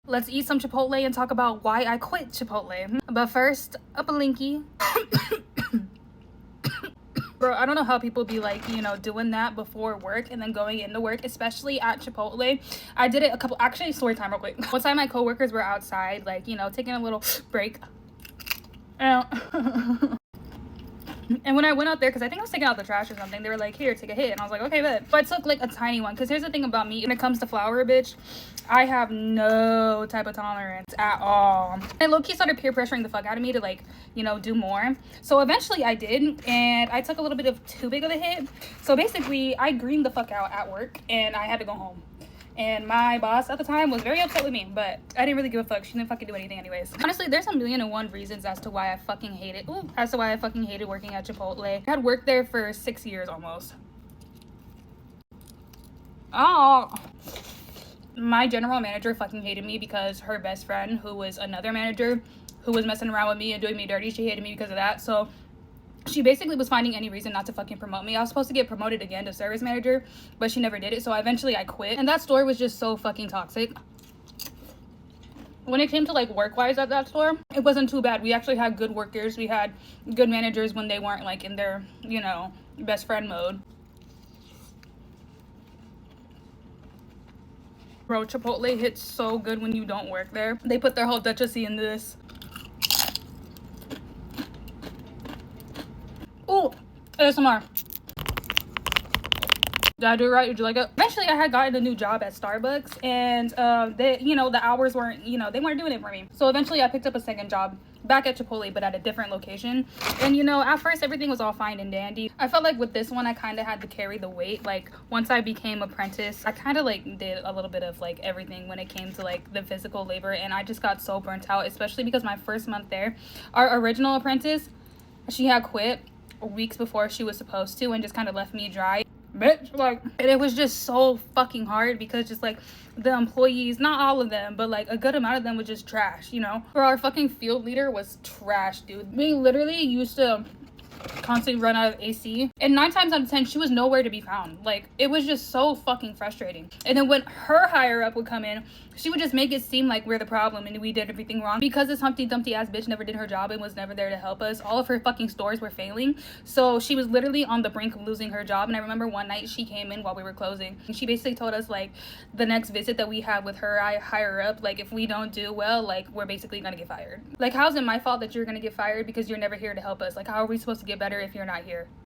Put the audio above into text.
Let's eat some Chipotle and talk about why I quit Chipotle. But first, up a linky. Bro, I don't know how people be like, you know, doing that before work and then going into work, especially at Chipotle. I did it a couple, actually, story time real quick. One time my coworkers were outside, like, you know, taking a little break. And when I went out there, because I think I was taking out the trash or something, they were like, here, take a hit. And I was like, okay, bet. But I took like a tiny one, because here's the thing about me. When it comes to flour, bitch, I have no type of tolerance at all. And low-key started peer pressuring the fuck out of me to, like, you know, do more. So eventually I did, and I took a little bit of too big of a hit. So basically, I greened the fuck out at work, and I had to go home. And my boss at the time was very upset with me, but I didn't really give a fuck. She didn't fucking do anything anyways. Honestly, there's 1,000,001 reasons as to why I fucking hated working at Chipotle. I had worked there for 6 years almost. Oh, my general manager fucking hated me because her best friend, who was another manager who was messing around with me and doing me dirty, she hated me because of that. So she basically was finding any reason not to fucking promote me. I was supposed to get promoted again to service manager, but she never did it. So eventually I quit. And that store was just so fucking toxic. When it came to like work-wise at that store, it wasn't too bad. We actually had good workers. We had good managers when they weren't like in their, you know, best friend mode. Bro, Chipotle hits so good when you don't work there. They put their whole Duchessy into this. Ooh, ASMR. Did I do it right? Did you like it? Eventually, I had gotten a new job at Starbucks, and they, you know, the hours weren't, you know, they weren't doing it for me. So eventually, I picked up a second job back at Chipotle, but at a different location. And, you know, at first, everything was all fine and dandy. I felt like with this one, I kind of had to carry the weight. Like, once I became apprentice, I kind of, like, did a little bit of, like, everything when it came to, like, the physical labor. And I just got so burnt out, especially because my first month there, our original apprentice, she had quit weeks before she was supposed to and just kind of left me dry, bitch. Like, and it was just so fucking hard because just like the employees, not all of them, but like a good amount of them was just trash, you know. For our fucking field leader was trash, dude. We literally used to constantly run out of AC, and 9 times out of 10 she was nowhere to be found. Like, it was just so fucking frustrating. And then when her higher up would come in, she would just make it seem like we're the problem and we did everything wrong because this Humpty Dumpty ass bitch never did her job and was never there to help us. All of her fucking stores were failing, so she was literally on the brink of losing her job. And I remember one night she came in while we were closing, and she basically told us like the next visit that we have with her higher up, like if we don't do well, like we're basically gonna get fired. Like, how's it my fault that you're gonna get fired because you're never here to help us? Like, how are we supposed to get better if you're not here?